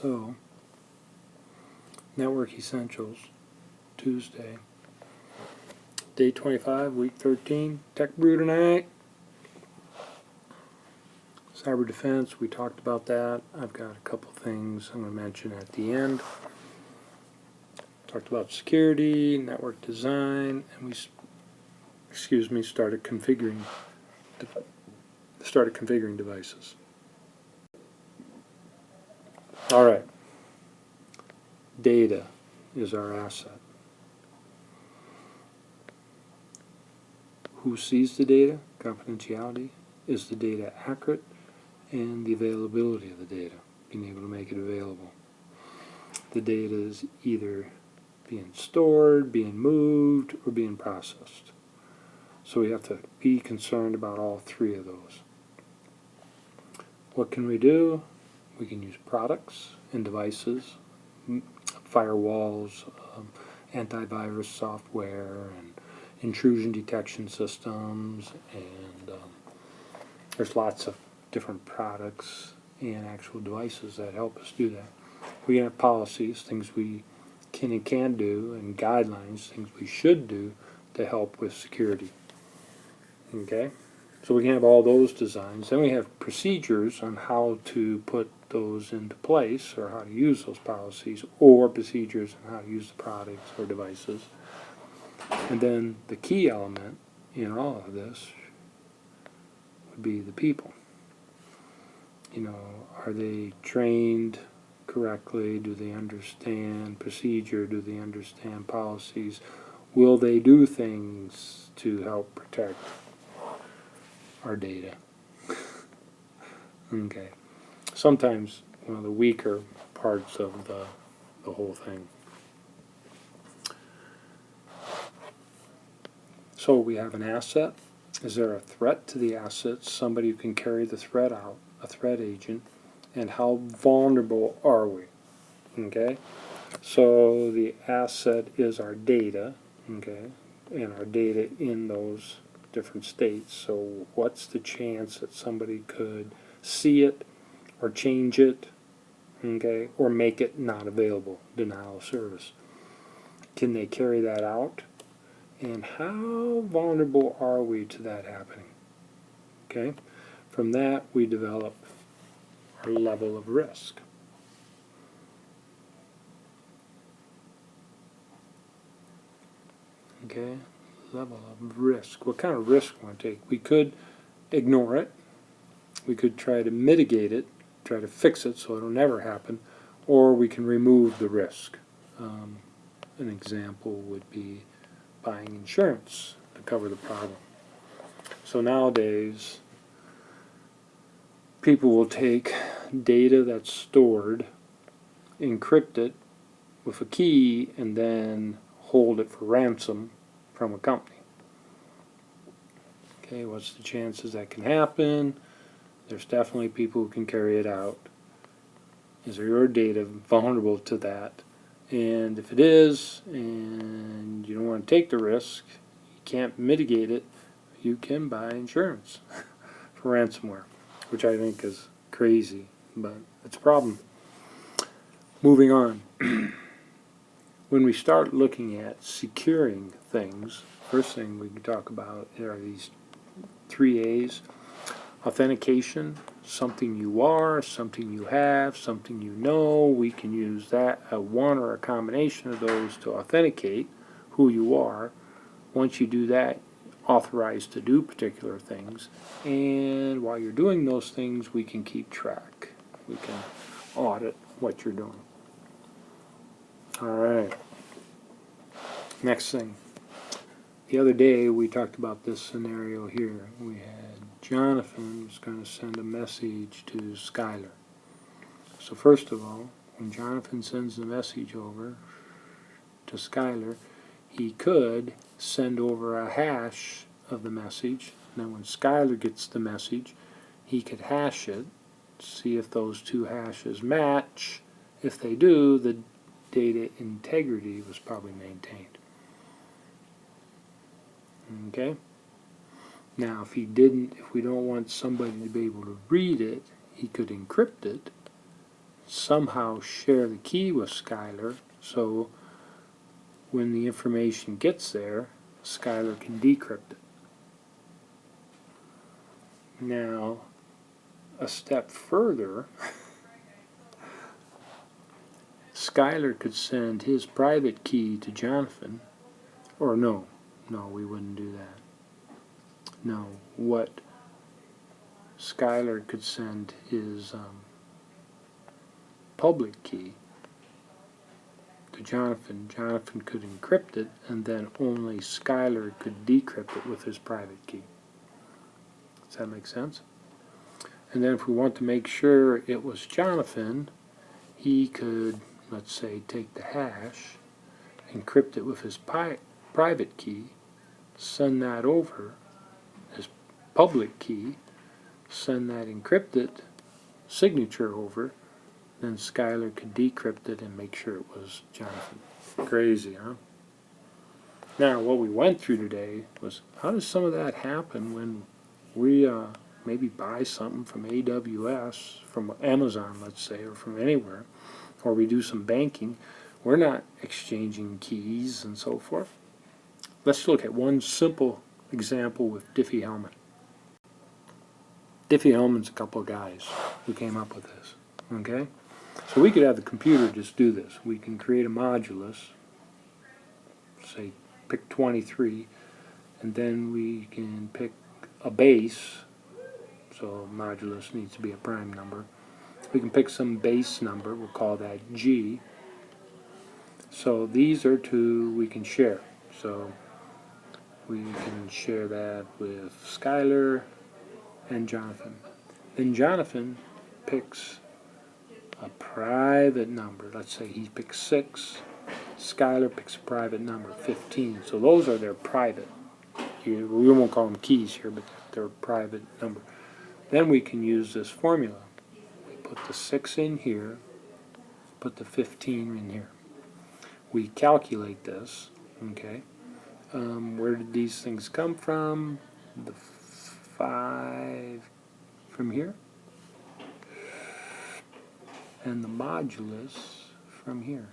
So, Network Essentials, Tuesday, day 25, week 13, Tech Brew tonight. Cyber defense, we talked about that. I've got a couple things I'm going to mention at the end. Talked about security, network design, and we started configuring devices. All right. Data is our asset. Who sees the data? Confidentiality. Is the data accurate? And the availability of the data, being able to make it available. The data is either being stored, being moved, or being processed. So we have to be concerned about all three of those. What can we do? We can use products and devices, firewalls, antivirus software, and intrusion detection systems, and there's lots of different products and actual devices that help us do that. We have policies, things we can and can't do, and guidelines, things we should do to help with security. Okay? So we can have all those designs. Then we have procedures on how to put those into place, or how to use those policies, or procedures on how to use the products or devices. And then the key element in all of this would be the people. You know, are they trained correctly? Do they understand procedure? Do they understand policies? Will they do things to help protect our data? Okay. Sometimes one of the weaker parts of the whole thing. So we have an asset. Is there a threat to the asset? Somebody who can carry the threat out, a threat agent, and how vulnerable are we? Okay, so the asset is our data, okay, and our data in those different states. So what's the chance that somebody could see it or change it, okay, or make it not available, denial of service? Can they carry that out? And how vulnerable are we to that happening? Okay, from that we develop our level of risk. Okay, level of risk. What kind of risk we want to take? We could ignore it. We could try to mitigate it, try to fix it so it'll never happen, or we can remove the risk. An example would be buying insurance to cover the problem. So nowadays, people will take data that's stored, encrypt it with a key, and then hold it for ransom from a company. Okay, what's the chances that can happen? There's definitely people who can carry it out. Is your data vulnerable to that? And if it is, and you don't want to take the risk, you can't mitigate it, you can buy insurance for ransomware, which I think is crazy, but it's a problem. Moving on. When we start looking at securing things, first thing we can talk about are these 3 A's. Authentication, something you are, something you have, something you know. We can use that, one or a combination of those, to authenticate who you are. Once you do that, authorized to do particular things. And while you're doing those things, we can keep track. We can audit what you're doing. All right. Next thing. The other day we talked about this scenario here. We had Jonathan was going to send a message to Skylar. So first of all, when Jonathan sends the message over to Skylar, he could send over a hash of the message. And then when Skylar gets the message, he could hash it, see if those two hashes match. If they do, the data integrity was probably maintained. Okay? Now, if we don't want somebody to be able to read it, he could encrypt it somehow share the key with Skylar, so when the information gets there, Skylar can decrypt it. Now, a step further, Skylar could send his private key to Jonathan, or no, we wouldn't do that. No, what Skylar could send his public key to Jonathan. Jonathan could encrypt it, and then only Skylar could decrypt it with his private key. Does that make sense? And then if we want to make sure it was Jonathan, he could, let's say, take the hash, encrypt it with his private key, send that over, his public key, send that encrypted signature over, then Skylar could decrypt it and make sure it was Jonathan. Crazy, huh? Now, what we went through today was, how does some of that happen when we maybe buy something from AWS, from Amazon, let's say, or from anywhere, or we do some banking? We're not exchanging keys and so forth. Let's look at one simple example with Diffie-Hellman. Diffie-Hellman's a couple of guys who came up with this, okay? So we could have the computer just do this. We can create a modulus, say pick 23, and then we can pick a base, so modulus needs to be a prime number. We can pick some base number, we'll call that G. So these are two we can share. So we can share that with Skylar and Jonathan. Then Jonathan picks a private number. Let's say he picks 6. Skylar picks a private number, 15. So those are their private. We won't call them keys here, but they're private number. Then we can use this formula. We put the 6 in here, put the 15 in here. We calculate this, okay? Where did these things come from? The 5 from here, and the modulus from here.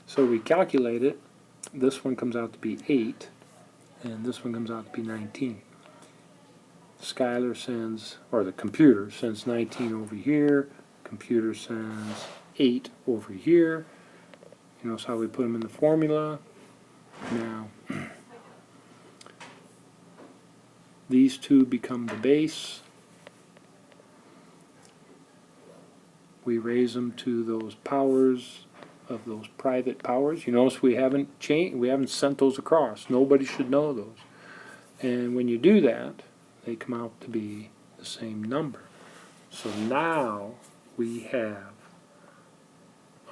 So we calculate it. This one comes out to be 8, and this one comes out to be 19. Skylar sends, or the computer sends 19 over here. Computer sends 8 over here. You notice how we put them in the formula. Now, these two become the base. We raise them to those powers of those private powers. You notice we haven't sent those across. Nobody should know those. And when you do that, they come out to be the same number. So now we have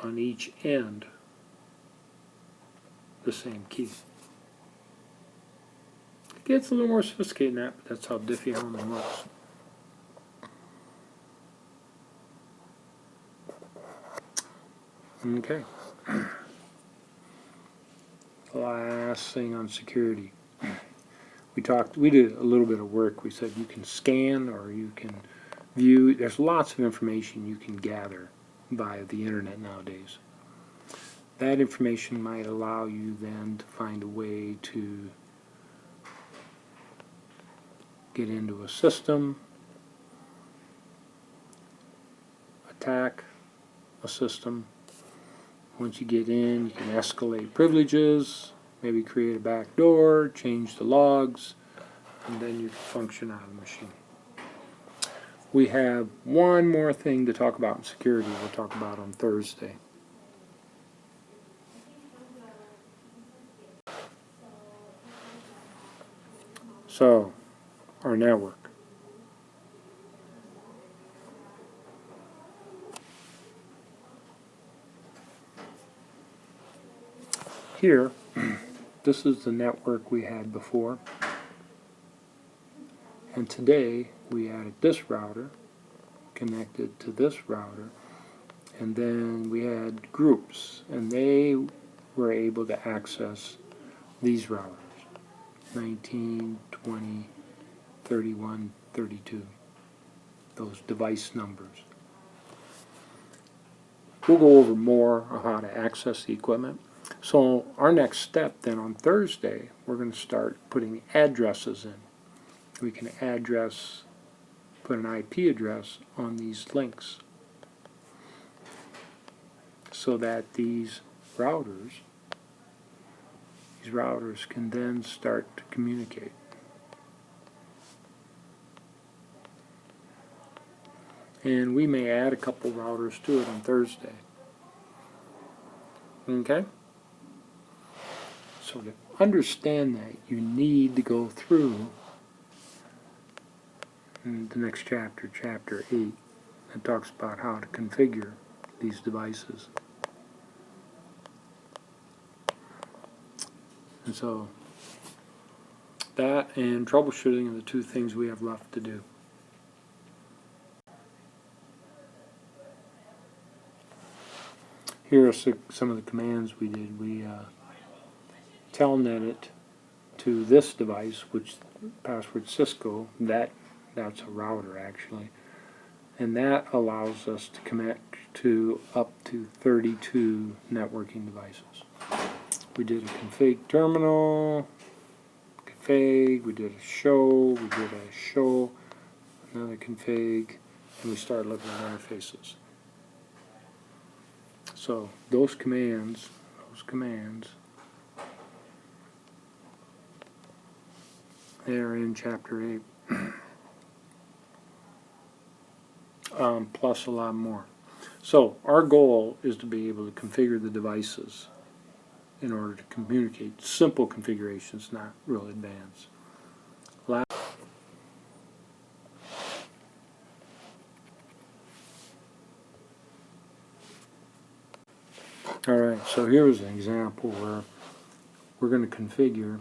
on each end the same key. It gets a little more sophisticated than that, but that's how Diffie-Hellman works. Okay. Last thing on security. We did a little bit of work. We said you can scan or you can view. There's lots of information you can gather via the internet nowadays. That information might allow you then to find a way to get into a system, attack a system. Once you get in, you can escalate privileges, maybe create a back door, change the logs, and then you can function out of the machine. We have one more thing to talk about in security we'll talk about on Thursday. So, our network. Here, this is the network we had before. And today, we added this router, connected to this router, and then we had groups, and they were able to access these routers, 19, 20, 31, 32, those device numbers. We'll go over more on how to access the equipment. So our next step then on Thursday, we're going to start putting addresses in. We can put an IP address on these links so that these routers can then start to communicate. And we may add a couple routers to it on Thursday. Okay? So to understand that, you need to go through the next chapter, chapter 8, that talks about how to configure these devices. And so that and troubleshooting are the two things we have left to do. Here are some of the commands we did. We telnet it to this device, which password Cisco, that's a router actually, and that allows us to connect to up to 32 networking devices. We did a config terminal, config, we did a show, another config, and we started looking at interfaces. So those commands, they're in chapter 8, plus a lot more. So our goal is to be able to configure the devices in order to communicate. Simple configurations, not real advanced. Alright, so here's an example where we're going to configure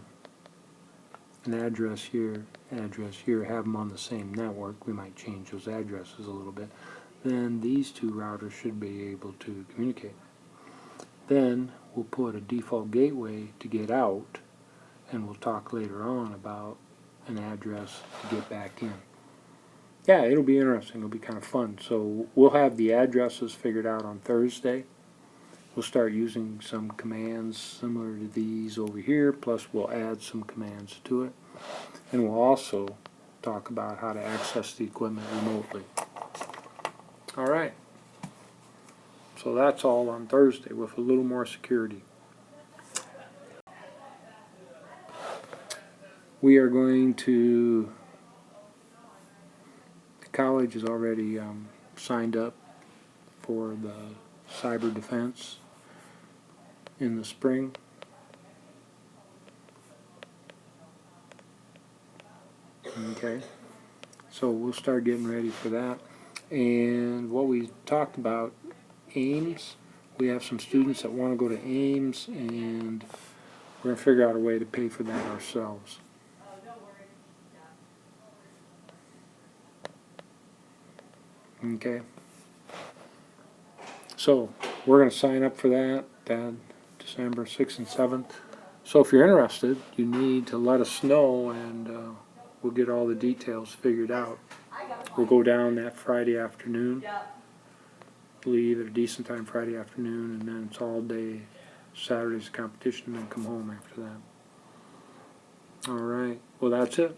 an address here, have them on the same network. We might change those addresses a little bit. Then these two routers should be able to communicate. Then we'll put a default gateway to get out, and we'll talk later on about an address to get back in. Yeah, it'll be interesting. It'll be kind of fun. So we'll have the addresses figured out on Thursday. We'll start using some commands similar to these over here, plus we'll add some commands to it. And we'll also talk about how to access the equipment remotely. Alright, so that's all on Thursday with a little more security. We are going to, the college is already signed up for the cyber defense in the spring. Okay, so we'll start getting ready for that. And what we talked about, AIMS, we have some students that want to go to AIMS, and we're going to figure out a way to pay for that ourselves. Okay, so we're going to sign up for that December 6th and 7th. So if you're interested, you need to let us know, and we'll get all the details figured out. We'll go down that Friday afternoon, leave at a decent time Friday afternoon, and then it's all day Saturday's competition, and then come home after that. Alright, well that's it.